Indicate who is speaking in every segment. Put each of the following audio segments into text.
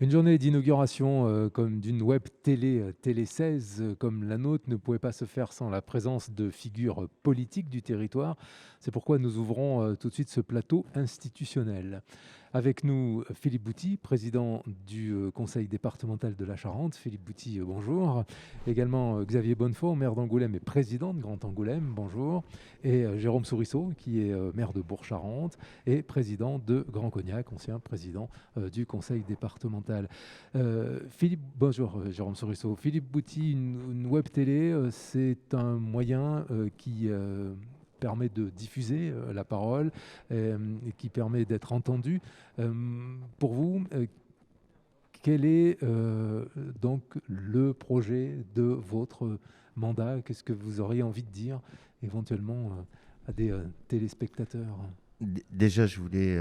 Speaker 1: Une journée d'inauguration comme d'une web télé, Télé 16, comme la nôtre, ne pouvait pas se faire sans la présence de figures politiques du territoire. C'est pourquoi nous ouvrons tout de suite ce plateau institutionnel. Avec nous, Philippe Bouty, président du conseil départemental de la Charente. Philippe Bouty, bonjour. Également Xavier Bonnefond, maire d'Angoulême et président de Grand Angoulême, bonjour. Et Jérôme Sourisseau, qui est maire de Bourg-Charente et président de Grand Cognac, ancien président du conseil départemental. Philippe, bonjour Jérôme Sourisseau. Philippe Bouty, une web télé, c'est un moyen qui permet de diffuser la parole et qui permet d'être entendu. Pour vous, quel est donc le projet de votre mandat? Qu'est-ce que vous auriez envie de dire éventuellement à des téléspectateurs?
Speaker 2: Déjà, je voulais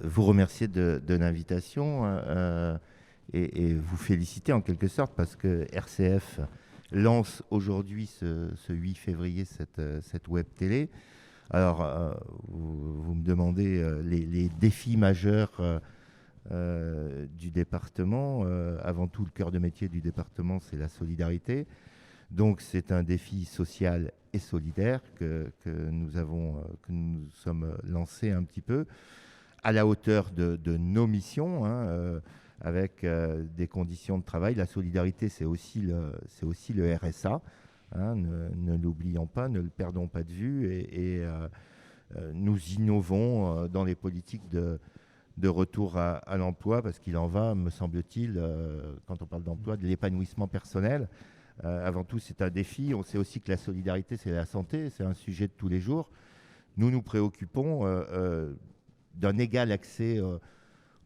Speaker 2: vous remercier de l'invitation et vous féliciter en quelque sorte parce que RCF lance aujourd'hui, ce 8 février, cette web télé. Alors, vous me demandez les défis majeurs du département. Avant tout, le cœur de métier du département, c'est la solidarité. Donc, c'est un défi social et solidaire que nous sommes lancés un petit peu à la hauteur de nos missions, avec des conditions de travail. La solidarité, c'est aussi le RSA. Ne l'oublions pas, ne le perdons pas de vue. Et nous innovons dans les politiques de retour à l'emploi, parce qu'il en va, me semble-t-il, quand on parle d'emploi, de l'épanouissement personnel. Avant tout, c'est un défi. On sait aussi que la solidarité, c'est la santé, c'est un sujet de tous les jours. Nous nous préoccupons d'un égal accès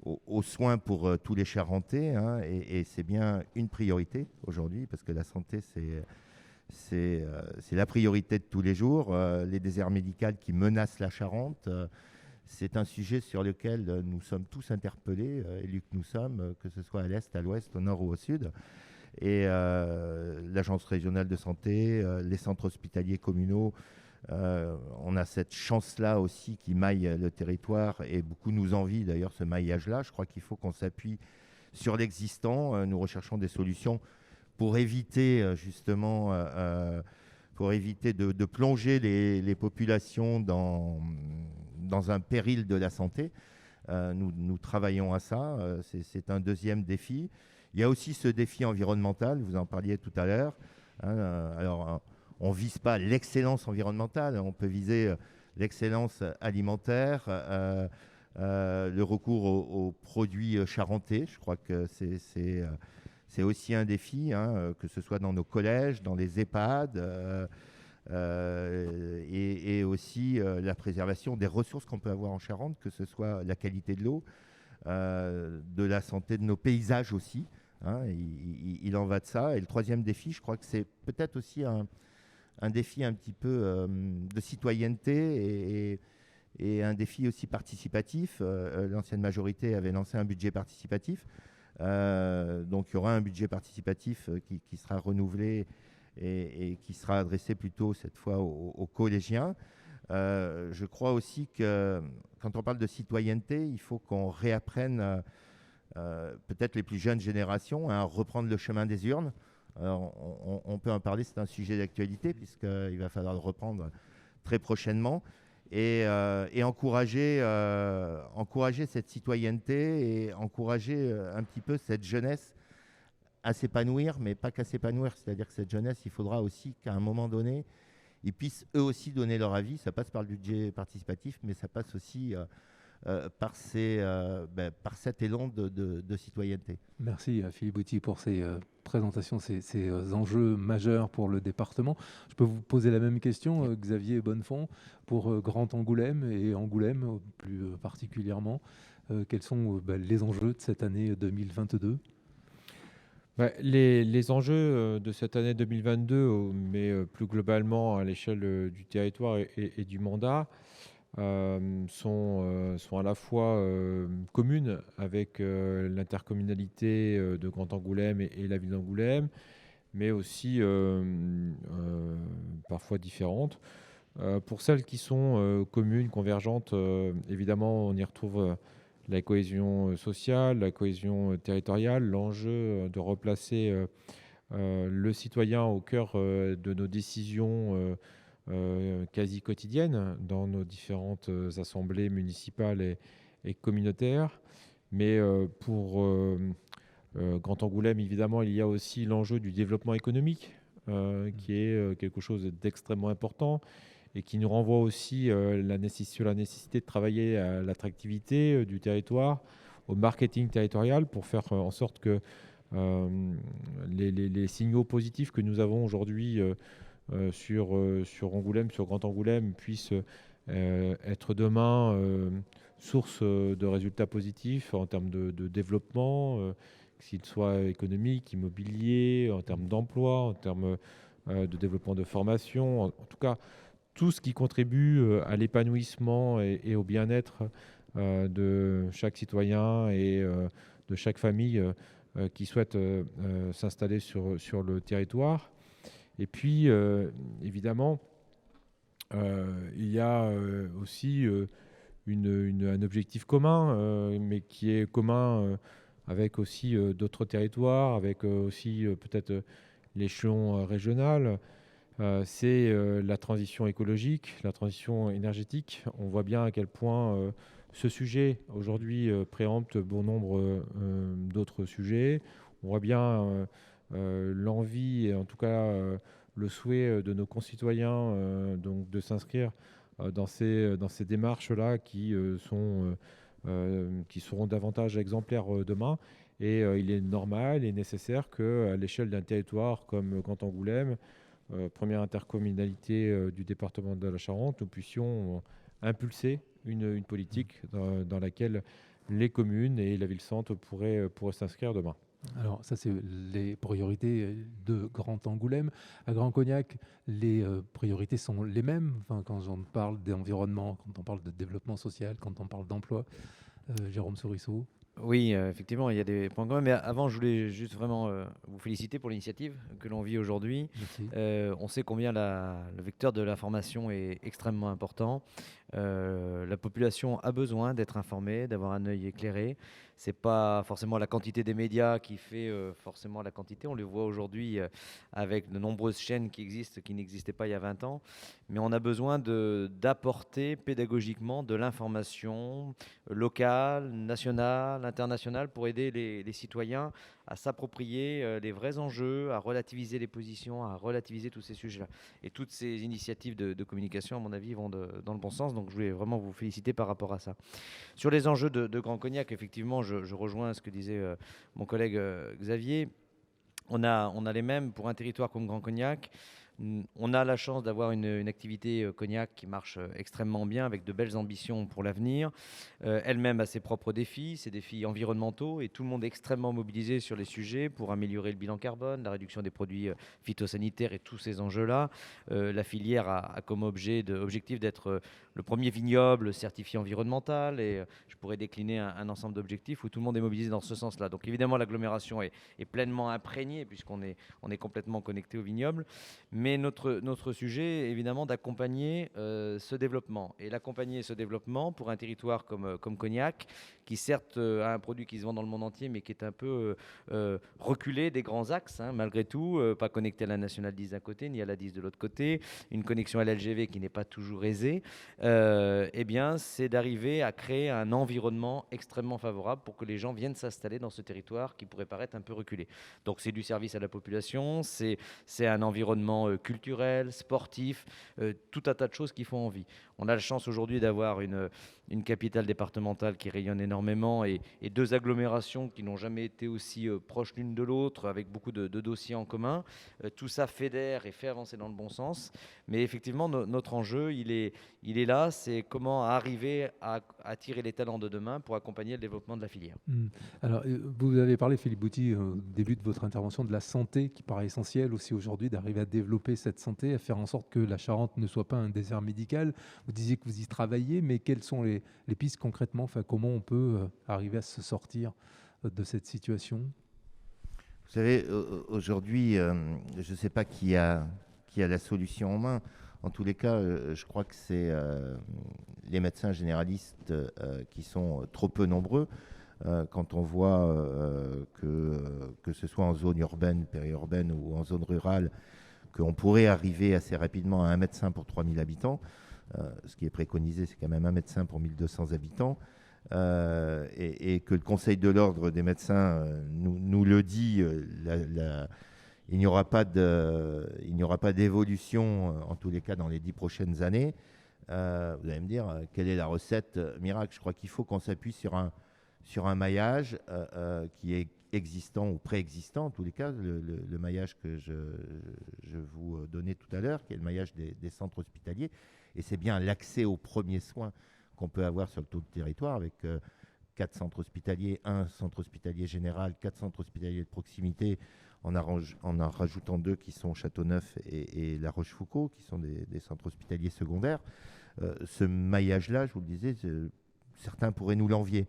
Speaker 2: aux soins pour tous les Charentais, et c'est bien une priorité aujourd'hui, parce que la santé, c'est la priorité de tous les jours. Les déserts médicaux qui menacent la Charente, c'est un sujet sur lequel nous sommes tous interpellés, élus que nous sommes, que ce soit à l'est, à l'ouest, au nord ou au sud. Et l'Agence régionale de santé, les centres hospitaliers communaux, on a cette chance-là aussi qui maille le territoire, et beaucoup nous envient d'ailleurs ce maillage-là. Je crois qu'il faut qu'on s'appuie sur l'existant. Nous recherchons des solutions pour éviter justement pour éviter de plonger les populations dans un péril de la santé. Nous travaillons à ça. C'est un deuxième défi. Il y a aussi ce défi environnemental, vous en parliez tout à l'heure. Alors, on ne vise pas l'excellence environnementale, on peut viser l'excellence alimentaire, le recours aux produits charentais. Je crois que c'est aussi un défi, que ce soit dans nos collèges, dans les EHPAD, et aussi la préservation des ressources qu'on peut avoir en Charente, que ce soit la qualité de l'eau, de la santé de nos paysages aussi. Il en va de ça. Et le troisième défi, je crois que c'est peut-être aussi un défi un petit peu de citoyenneté et un défi aussi participatif. L'ancienne majorité avait lancé un budget participatif. Donc il y aura un budget participatif qui sera renouvelé et qui sera adressé plutôt cette fois aux collégiens. Je crois aussi que quand on parle de citoyenneté, il faut qu'on réapprenne peut-être les plus jeunes générations à reprendre le chemin des urnes. Alors, on peut en parler, c'est un sujet d'actualité puisqu'il va falloir le reprendre très prochainement et encourager cette citoyenneté et encourager un petit peu cette jeunesse à s'épanouir, mais pas qu'à s'épanouir. C'est-à-dire que cette jeunesse, il faudra aussi qu'à un moment donné, ils puissent eux aussi donner leur avis. Ça passe par le budget participatif, mais ça passe aussi par cet élan de citoyenneté.
Speaker 1: Merci Philippe Bouty pour ces présentations, ces enjeux majeurs pour le département. Je peux vous poser la même question, Xavier Bonnefond, pour Grand Angoulême et Angoulême plus particulièrement. Quels sont les enjeux de cette année 2022?
Speaker 3: Les enjeux de cette année 2022, mais plus globalement à l'échelle du territoire et du mandat, sont à la fois communes avec l'intercommunalité de Grand Angoulême et la ville d'Angoulême, mais aussi parfois différentes. Pour celles qui sont communes, convergentes, évidemment, on y retrouve la cohésion sociale, la cohésion territoriale, l'enjeu de replacer le citoyen au cœur de nos décisions quasi quotidiennes dans nos différentes assemblées municipales et communautaires. Mais pour Grand Angoulême, évidemment, il y a aussi l'enjeu du développement économique, qui est quelque chose d'extrêmement important et qui nous renvoie aussi sur la nécessité de travailler à l'attractivité du territoire, au marketing territorial pour faire en sorte que les signaux positifs que nous avons aujourd'hui sur Angoulême, sur Grand Angoulême, puissent être demain source de résultats positifs en termes de développement, qu'il soit économique, immobilier, en termes d'emploi, en termes de développement de formation, en tout cas tout ce qui contribue à l'épanouissement et au bien-être de chaque citoyen et de chaque famille qui souhaite s'installer sur le territoire. Et puis, évidemment, il y a aussi un objectif commun, mais qui est commun avec aussi d'autres territoires, avec aussi peut-être l'échelon régional. C'est la transition écologique, la transition énergétique. On voit bien à quel point ce sujet aujourd'hui préempte bon nombre d'autres sujets. On voit bien l'envie et en tout cas le souhait de nos concitoyens donc de s'inscrire dans ces démarches-là qui seront davantage exemplaires demain. Et il est normal et nécessaire qu'à l'échelle d'un territoire comme Grand Angoulême, première intercommunalité du département de la Charente, nous puissions impulser une politique dans laquelle les communes et la ville-centre pourraient s'inscrire demain.
Speaker 1: Alors ça, c'est les priorités de Grand Angoulême. À Grand Cognac, les priorités sont les mêmes. Enfin, quand on parle d'environnement, quand on parle de développement social, quand on parle d'emploi. Jérôme Sorisseau.
Speaker 4: Oui, effectivement, il y a des points communs. Mais avant, je voulais juste vraiment vous féliciter pour l'initiative que l'on vit aujourd'hui.
Speaker 1: Merci.
Speaker 4: On sait combien le vecteur de l'information est extrêmement important. La population a besoin d'être informée, d'avoir un œil éclairé. C'est pas forcément la quantité des médias qui fait forcément la quantité. On le voit aujourd'hui avec de nombreuses chaînes qui existent, qui n'existaient pas il y a 20 ans. Mais on a besoin d'apporter pédagogiquement de l'information locale, nationale, internationale pour aider les citoyens à s'approprier les vrais enjeux, à relativiser les positions, à relativiser tous ces sujets-là. Et toutes ces initiatives de communication, à mon avis, vont dans le bon sens. Donc, je voulais vraiment vous féliciter par rapport à ça. Sur les enjeux de Grand Cognac, effectivement, je rejoins ce que disait mon collègue Xavier. On a les mêmes pour un territoire comme Grand Cognac. On a la chance d'avoir une activité cognac qui marche extrêmement bien, avec de belles ambitions pour l'avenir. Elle-même a ses propres défis, ses défis environnementaux, et tout le monde est extrêmement mobilisé sur les sujets pour améliorer le bilan carbone, la réduction des produits phytosanitaires et tous ces enjeux-là. La filière a comme objectif d'être le premier vignoble certifié environnemental, et je pourrais décliner un ensemble d'objectifs où tout le monde est mobilisé dans ce sens-là. Donc évidemment, l'agglomération est pleinement imprégnée puisqu'on est complètement connecté au vignoble. Mais notre sujet est évidemment d'accompagner ce développement. Et l'accompagner ce développement pour un territoire comme Cognac, qui certes a un produit qui se vend dans le monde entier, mais qui est un peu reculé des grands axes, hein, malgré tout, pas connecté à la Nationale 10 d'un côté, ni à la 10 de l'autre côté, une connexion à l'LGV qui n'est pas toujours aisée, eh bien, c'est d'arriver à créer un environnement extrêmement favorable pour que les gens viennent s'installer dans ce territoire qui pourrait paraître un peu reculé. Donc c'est du service à la population, c'est un environnement culturel, sportif, tout un tas de choses qui font envie. On a la chance aujourd'hui d'avoir une capitale départementale qui rayonne énormément et deux agglomérations qui n'ont jamais été aussi proches l'une de l'autre, avec beaucoup de dossiers en commun. Tout ça fédère et fait avancer dans le bon sens. Mais effectivement, notre enjeu, il est là, c'est comment arriver à attirer les talents de demain pour accompagner le développement de la filière.
Speaker 1: Alors, vous avez parlé, Philippe Bouty, au début de votre intervention, de la santé qui paraît essentielle aussi aujourd'hui, d'arriver à développer cette santé, à faire en sorte que la Charente ne soit pas un désert médical. Vous disiez que vous y travaillez, mais quelles sont les pistes concrètement, enfin, comment on peut arriver à se sortir de cette situation ?
Speaker 2: Vous savez, aujourd'hui, je ne sais pas qui a la solution en main. En tous les cas, je crois que c'est les médecins généralistes qui sont trop peu nombreux. Quand on voit que ce soit en zone urbaine, périurbaine ou en zone rurale, qu'on pourrait arriver assez rapidement à un médecin pour 3000 habitants. Ce qui est préconisé, c'est quand même un médecin pour 1200 habitants. Et que le Conseil de l'ordre des médecins nous le dit, il n'y aura pas d'évolution, en tous les cas dans les 10 prochaines années. Vous allez me dire, quelle est la recette miracle? Je crois qu'il faut qu'on s'appuie sur un maillage qui est existant ou préexistant, en tous les cas, le maillage que je vous donnais tout à l'heure, qui est le maillage des centres hospitaliers. Et c'est bien l'accès aux premiers soins qu'on peut avoir sur tout le territoire, avec 4 centres hospitaliers, un centre hospitalier général, 4 centres hospitaliers de proximité, en en rajoutant 2 qui sont Châteauneuf et La Rochefoucauld, qui sont des centres hospitaliers secondaires. Ce maillage-là, je vous le disais, certains pourraient nous l'envier.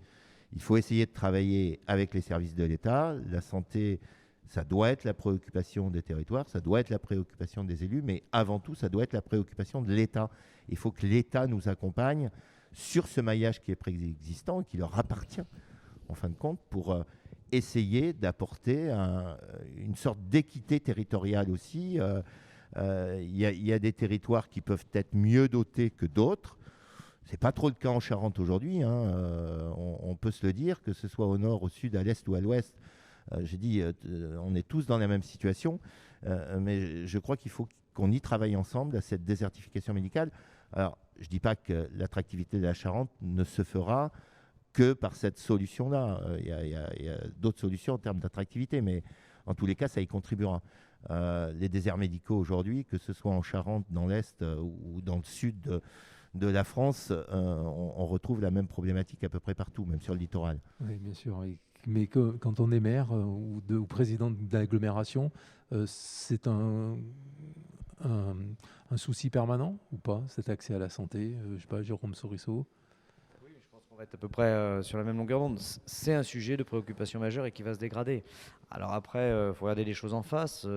Speaker 2: Il faut essayer de travailler avec les services de l'État. La santé, ça doit être la préoccupation des territoires, ça doit être la préoccupation des élus, mais avant tout, ça doit être la préoccupation de l'État. Il faut que l'État nous accompagne sur ce maillage qui est préexistant et qui leur appartient, en fin de compte, pour essayer d'apporter une sorte d'équité territoriale aussi. Il y a des territoires qui peuvent être mieux dotés que d'autres. Ce n'est pas trop le cas en Charente aujourd'hui, hein. On peut se le dire, que ce soit au nord, au sud, à l'est ou à l'ouest. J'ai dit, on est tous dans la même situation, mais je crois qu'il faut qu'on y travaille ensemble à cette désertification médicale. Alors, je ne dis pas que l'attractivité de la Charente ne se fera que par cette solution-là. Il y a d'autres solutions en termes d'attractivité, mais en tous les cas, ça y contribuera. Les déserts médicaux aujourd'hui, que ce soit en Charente, dans l'Est ou dans le sud de la France, on retrouve la même problématique à peu près partout, même sur le littoral.
Speaker 1: Oui, bien sûr. Mais quand on est maire ou président d'agglomération, c'est un souci permanent ou pas, cet accès à la santé? Je ne sais pas, Jérôme Sorisseau.
Speaker 4: Oui, je pense qu'on va être à peu près sur la même longueur d'onde. C'est un sujet de préoccupation majeure et qui va se dégrader. Alors après, il faut regarder les choses en face.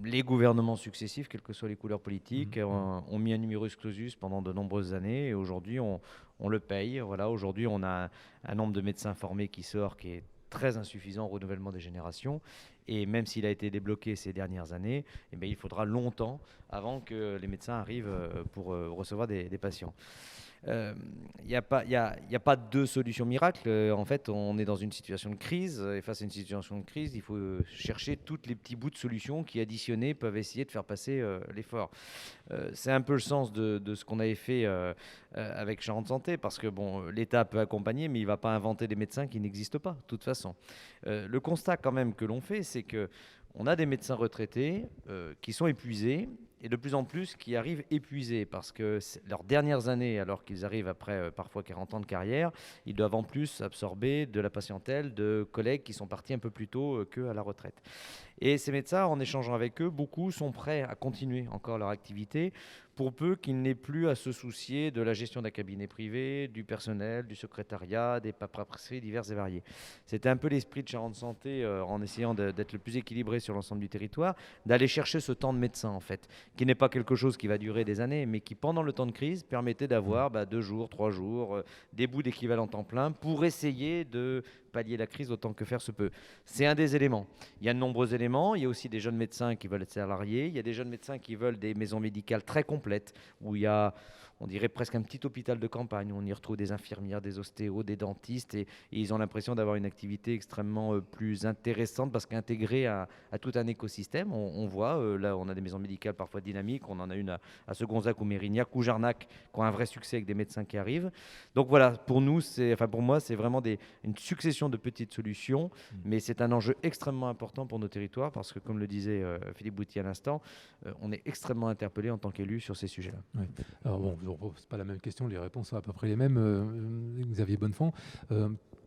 Speaker 4: Les gouvernements successifs, quelles que soient les couleurs politiques, ont mis un numerus clausus pendant de nombreuses années et aujourd'hui, on le paye. Voilà, aujourd'hui, on a un nombre de médecins formés qui sort qui est très insuffisant au renouvellement des générations. Et même s'il a été débloqué ces dernières années, eh bien, il faudra longtemps avant que les médecins arrivent pour recevoir des patients. Il n'y a pas de solution miracle. En fait, on est dans une situation de crise. Et face à une situation de crise, il faut chercher tous les petits bouts de solutions qui, additionnés, peuvent essayer de faire passer l'effort. C'est un peu le sens de ce qu'on avait fait avec Charente Santé, parce que bon, l'État peut accompagner, mais il ne va pas inventer des médecins qui n'existent pas, de toute façon. Le constat quand même que l'on fait, c'est qu'on a des médecins retraités qui sont épuisés, et de plus en plus qui arrivent épuisés, parce que leurs dernières années, alors qu'ils arrivent après parfois 40 ans de carrière, ils doivent en plus absorber de la patientèle de collègues qui sont partis un peu plus tôt qu'à la retraite. Et ces médecins, en échangeant avec eux, beaucoup sont prêts à continuer encore leur activité, pour peu qu'ils n'aient plus à se soucier de la gestion d'un cabinet privé, du personnel, du secrétariat, des paperasseries diverses et variées. C'était un peu l'esprit de Charente Santé, en essayant d'être le plus équilibré sur l'ensemble du territoire, d'aller chercher ce temps de médecin, en fait, qui n'est pas quelque chose qui va durer des années, mais qui, pendant le temps de crise, permettait d'avoir 2 jours, 3 jours, des bouts d'équivalent temps plein, pour essayer de pallier la crise autant que faire se peut. C'est un des éléments. Il y a de nombreux éléments. Il y a aussi des jeunes médecins qui veulent être salariés. Il y a des jeunes médecins qui veulent des maisons médicales très complètes, où il y a, on dirait presque un petit hôpital de campagne, où on y retrouve des infirmières, des ostéos, des dentistes, et ils ont l'impression d'avoir une activité extrêmement plus intéressante, parce qu'intégrée à tout un écosystème. On voit, là, on a des maisons médicales parfois dynamiques. On en a une à Segonzac ou Mérignac ou Jarnac, qui ont un vrai succès avec des médecins qui arrivent. Donc voilà, pour nous, pour moi, c'est vraiment une succession de petites solutions, mais c'est un enjeu extrêmement important pour nos territoires, parce que, comme le disait Philippe Boutier à l'instant, on est extrêmement interpellé en tant qu'élu sur ces sujets-là.
Speaker 1: Oui. Alors bon, c'est pas la même question, les réponses sont à peu près les mêmes. Xavier Bonnefond,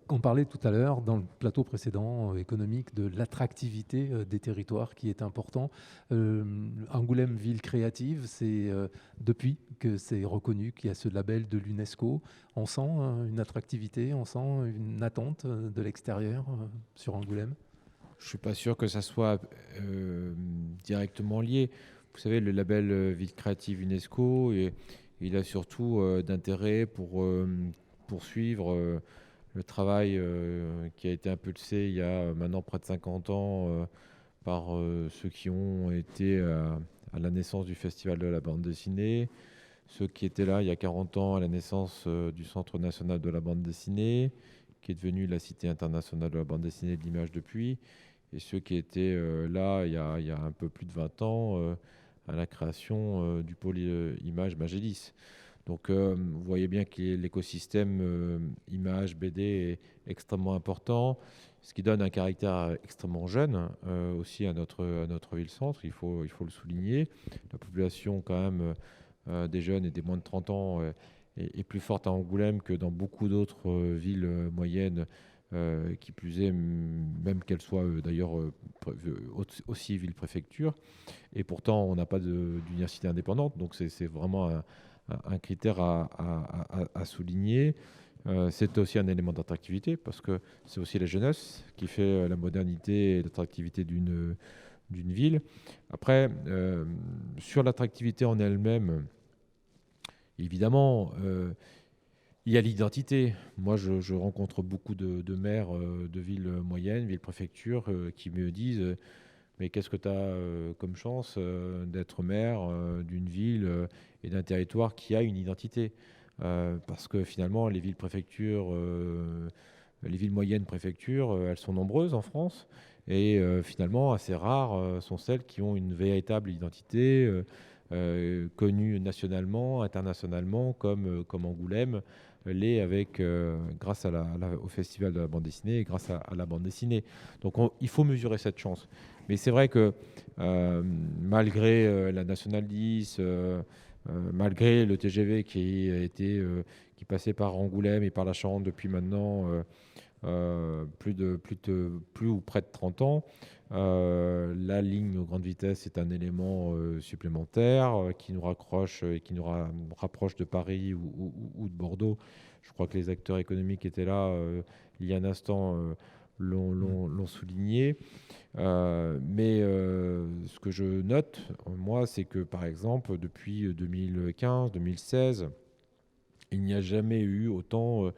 Speaker 1: on parlait tout à l'heure dans le plateau précédent économique de l'attractivité des territoires qui est important. Angoulême Ville Créative, c'est depuis que c'est reconnu qu'il y a ce label de l'UNESCO, on sent une attractivité, on sent une attente de l'extérieur sur Angoulême.
Speaker 3: Je ne suis pas sûr que ça soit directement lié. vous savez, le label Ville créative UNESCO, et il a surtout d'intérêt pour poursuivre le travail qui a été impulsé il y a maintenant près de 50 ans par ceux qui ont été à la naissance du Festival de la bande dessinée, ceux qui étaient là il y a 40 ans à la naissance du Centre national de la bande dessinée, qui est devenu la Cité internationale de la bande dessinée et de l'image depuis, et ceux qui étaient là il y a un peu plus de 20 ans à la création du pôle image Magélis. Donc vous voyez bien que l'écosystème image BD est extrêmement important, ce qui donne un caractère extrêmement jeune aussi à notre ville-centre, il faut le souligner. La population quand même des jeunes et des moins de 30 ans est plus forte à Angoulême que dans beaucoup d'autres villes moyennes, qui plus est, même qu'elles soient d'ailleurs aussi ville-préfecture. Et pourtant, on n'a pas d'université indépendante, donc c'est vraiment un critère à souligner. C'est aussi un élément d'attractivité, parce que c'est aussi la jeunesse qui fait la modernité et l'attractivité d'une ville. Après, sur l'attractivité en elle-même, évidemment, il y a l'identité. Moi, je rencontre beaucoup de maires de villes moyennes, villes-préfectures, qui me disent mais qu'est-ce que tu as comme chance d'être maire d'une ville et d'un territoire qui a une identité, parce que finalement, les villes-préfectures, les villes moyennes préfectures, elles sont nombreuses en France, et finalement, assez rares sont celles qui ont une véritable identité connue nationalement, internationalement, comme Angoulême l'est grâce au Festival de la bande dessinée et grâce à la bande dessinée. Donc il faut mesurer cette chance. Mais c'est vrai que malgré la Nationale 10, malgré le TGV qui passait par Angoulême et par la Charente depuis maintenant plus ou près de 30 ans, la ligne grande vitesse est un élément supplémentaire qui nous raccroche et qui nous rapproche de Paris ou de Bordeaux. Je crois que les acteurs économiques étaient là il y a un instant, l'ont souligné. Mais ce que je note, moi, c'est que par exemple, depuis 2015-2016, il n'y a jamais eu autant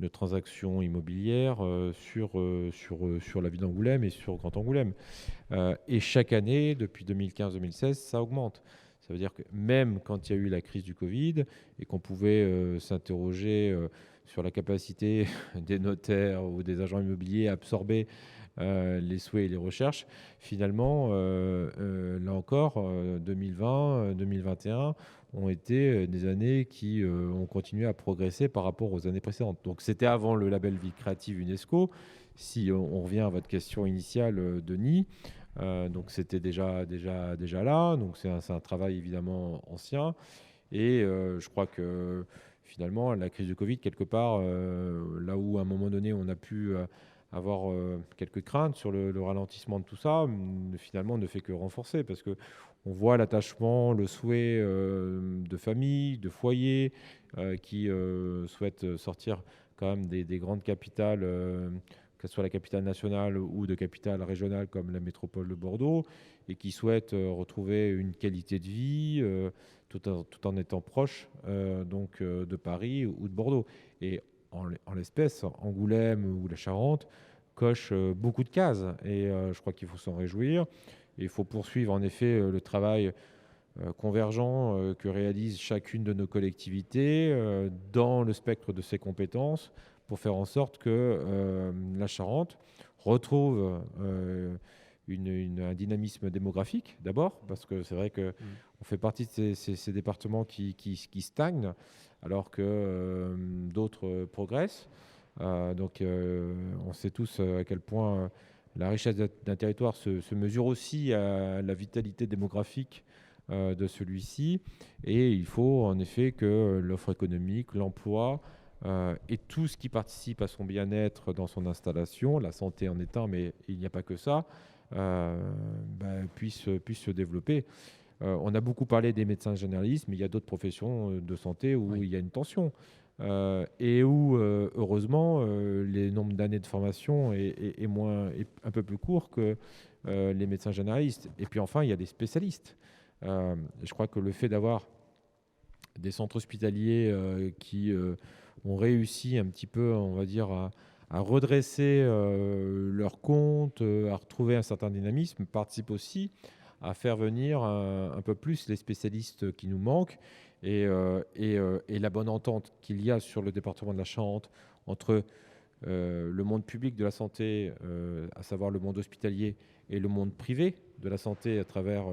Speaker 3: de transactions immobilières sur la ville d'Angoulême et sur Grand Angoulême. Et chaque année, depuis 2015-2016, ça augmente. Ça veut dire que même quand il y a eu la crise du Covid et qu'on pouvait s'interroger sur la capacité des notaires ou des agents immobiliers à absorber les souhaits et les recherches, finalement, là encore, 2020, 2021 ont été des années qui ont continué à progresser par rapport aux années précédentes. Donc c'était avant le label Vie créative UNESCO. Si on revient à votre question initiale, Denis, donc c'était déjà là. Donc c'est un travail évidemment ancien. Et je crois que finalement, la crise du Covid, quelque part, là où à un moment donné, on a pu avoir quelques craintes sur le ralentissement de tout ça, finalement, ne fait que renforcer, parce que on voit l'attachement, le souhait de familles, de foyers qui souhaitent sortir quand même des grandes capitales, que ce soit la capitale nationale ou de capitales régionales comme la métropole de Bordeaux, et qui souhaitent retrouver une qualité de vie tout en étant proche de Paris ou de Bordeaux. Et en l'espèce, Angoulême ou la Charente cochent beaucoup de cases, et je crois qu'il faut s'en réjouir. Et il faut poursuivre en effet le travail convergent que réalise chacune de nos collectivités dans le spectre de ses compétences, pour faire en sorte que la Charente retrouve un dynamisme démographique d'abord, parce que c'est vrai qu'on fait partie de ces départements qui stagnent, alors que d'autres progressent. Donc on sait tous à quel point la richesse d'un territoire se mesure aussi à la vitalité démographique de celui-ci. Et il faut en effet que l'offre économique, l'emploi et tout ce qui participe à son bien-être dans son installation, la santé en est un, mais il n'y a pas que ça, puisse se développer. On a beaucoup parlé des médecins généralistes, mais il y a d'autres professions de santé où il y a une tension. Et où, heureusement, les nombres d'années de formation est un peu plus court que les médecins généralistes. Et puis enfin, il y a des spécialistes. Je crois que le fait d'avoir des centres hospitaliers qui ont réussi un petit peu, on va dire, à redresser leurs comptes, à retrouver un certain dynamisme, participe aussi à faire venir un peu plus les spécialistes qui nous manquent et la bonne entente qu'il y a sur le département de la Charente entre le monde public de la santé, à savoir le monde hospitalier, et le monde privé de la santé à travers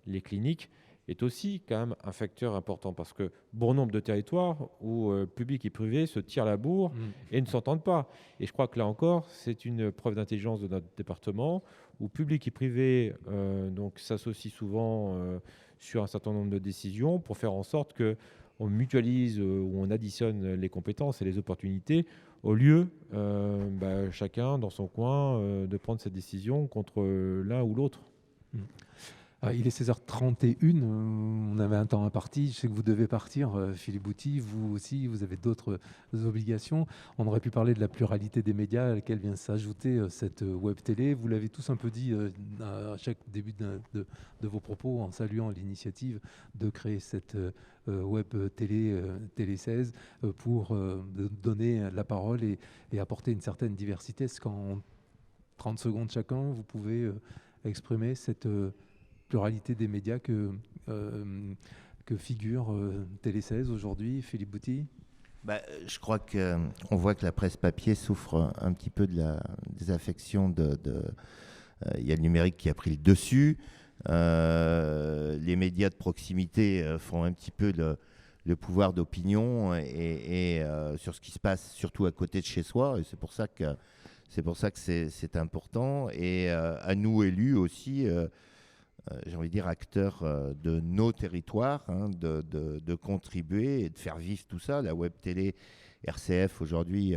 Speaker 3: les cliniques, est aussi quand même un facteur important parce que bon nombre de territoires où public et privé se tirent la bourre et ne s'entendent pas. Et je crois que là encore, c'est une preuve d'intelligence de notre département où public et privé donc s'associent souvent sur un certain nombre de décisions pour faire en sorte que on mutualise ou on additionne les compétences et les opportunités au lieu, chacun dans son coin, de prendre ses décisions contre l'un ou l'autre.
Speaker 1: Il est 16h31, on avait un temps imparti. Je sais que vous devez partir, Philippe Bouty. Vous aussi, vous avez d'autres obligations. On aurait pu parler de la pluralité des médias à laquelle vient s'ajouter cette web télé. Vous l'avez tous un peu dit à chaque début de vos propos en saluant l'initiative de créer cette web télé, Télé 16, pour donner la parole et apporter une certaine diversité. Est-ce qu'en 30 secondes chacun, vous pouvez exprimer cette pluralité des médias que figure Télé 16 aujourd'hui, Philippe Bouty?
Speaker 2: Je crois qu'on voit que la presse papier souffre un petit peu de la désaffection il y a le numérique qui a pris le dessus. Les médias de proximité font un petit peu le pouvoir d'opinion et sur ce qui se passe surtout à côté de chez soi. Et c'est pour ça que c'est important. Et à nous élus aussi, j'ai envie de dire acteurs de nos territoires, de contribuer et de faire vivre tout ça. La web télé RCF aujourd'hui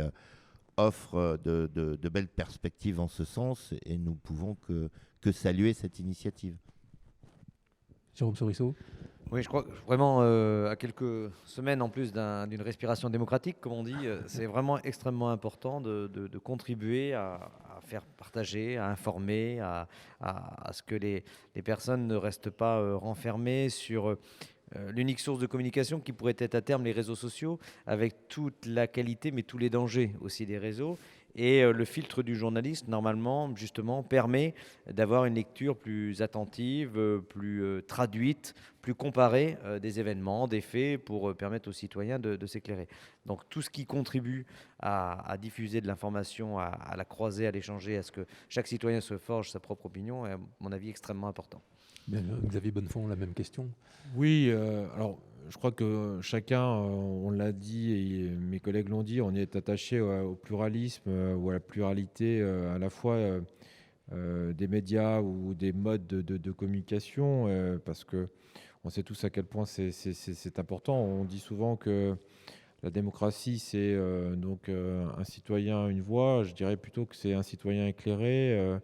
Speaker 2: offre de belles perspectives en ce sens et nous pouvons que saluer cette initiative.
Speaker 1: Jérôme Sorisseau.
Speaker 4: Oui, je crois que vraiment, à quelques semaines en plus d'une respiration démocratique, comme on dit, c'est vraiment extrêmement important de contribuer à faire partager, à informer, à ce que les personnes ne restent pas renfermées sur l'unique source de communication qui pourrait être à terme les réseaux sociaux, avec toute la qualité, mais tous les dangers aussi des réseaux. Et le filtre du journaliste, normalement, justement, permet d'avoir une lecture plus attentive, plus traduite, plus comparée des événements, des faits, pour permettre aux citoyens de s'éclairer. Donc tout ce qui contribue à diffuser de l'information, à la croiser, à l'échanger, à ce que chaque citoyen se forge sa propre opinion, est, à mon avis, extrêmement important.
Speaker 1: Bien, Xavier Bonnefond, la même question.
Speaker 3: Oui, alors je crois que chacun, on l'a dit et mes collègues l'ont dit, on est attaché au pluralisme ou à la pluralité à la fois des médias ou des modes de communication parce que on sait tous à quel point c'est important. On dit souvent que la démocratie, c'est donc un citoyen, une voix. Je dirais plutôt que c'est un citoyen éclairé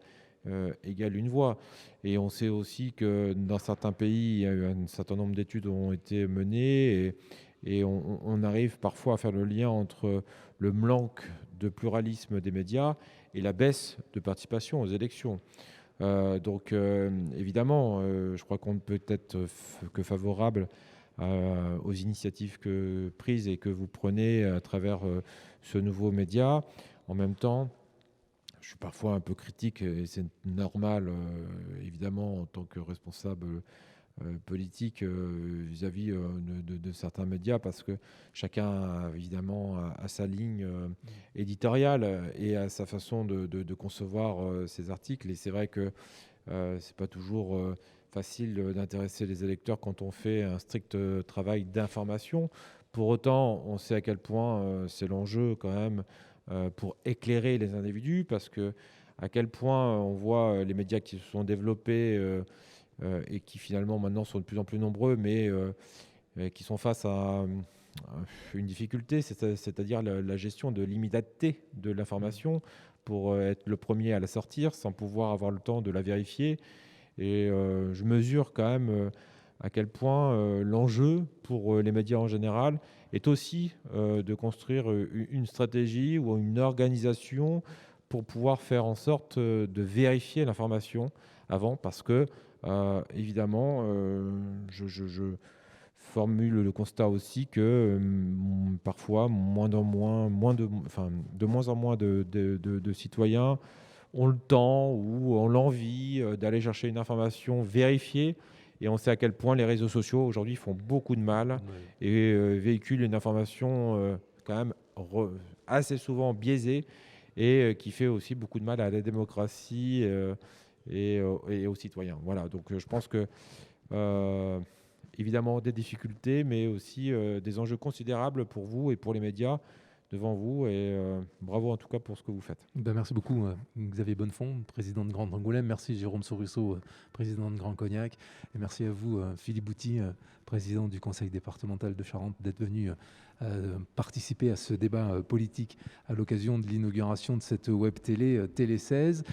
Speaker 3: égale une voix. Et on sait aussi que dans certains pays, il y a eu un certain nombre d'études ont été menées et on arrive parfois à faire le lien entre le manque de pluralisme des médias et la baisse de participation aux élections. Donc évidemment, je crois qu'on ne peut être que favorable aux initiatives prises et que vous prenez à travers ce nouveau média. En même temps, je suis parfois un peu critique et c'est normal, évidemment, en tant que responsable politique vis-à-vis de certains médias, parce que chacun, évidemment, a sa ligne éditoriale et a sa façon de concevoir ses articles. Et c'est vrai que c'est pas toujours facile d'intéresser les électeurs quand on fait un strict travail d'information. Pour autant, on sait à quel point c'est l'enjeu quand même pour éclairer les individus, parce que à quel point on voit les médias qui se sont développés et qui finalement maintenant sont de plus en plus nombreux, mais qui sont face à une difficulté, c'est-à-dire la gestion de l'immédiateté de l'information pour être le premier à la sortir sans pouvoir avoir le temps de la vérifier. Et je mesure quand même à quel point l'enjeu pour les médias en général est aussi de construire une stratégie ou une organisation pour pouvoir faire en sorte de vérifier l'information avant, parce que Évidemment, je formule le constat aussi que parfois, de moins en moins de citoyens ont le temps ou ont l'envie d'aller chercher une information vérifiée. Et on sait à quel point les réseaux sociaux aujourd'hui font beaucoup de mal
Speaker 1: Ouais.
Speaker 3: et véhiculent une information quand même assez souvent biaisée et qui fait aussi beaucoup de mal à la démocratie et aux citoyens. Voilà, donc je pense que euh, évidemment des difficultés, mais aussi des enjeux considérables pour vous et pour les médias devant vous. Et bravo en tout cas pour ce que vous faites.
Speaker 1: Ben, merci beaucoup Xavier Bonnefond, président de Grand Angoulême. Merci Jérôme Sorusso, président de Grand Cognac. Et merci à vous Philippe Bouty, président du conseil départemental de Charente, d'être venu participer à ce débat politique à l'occasion de l'inauguration de cette web télé, Télé 16.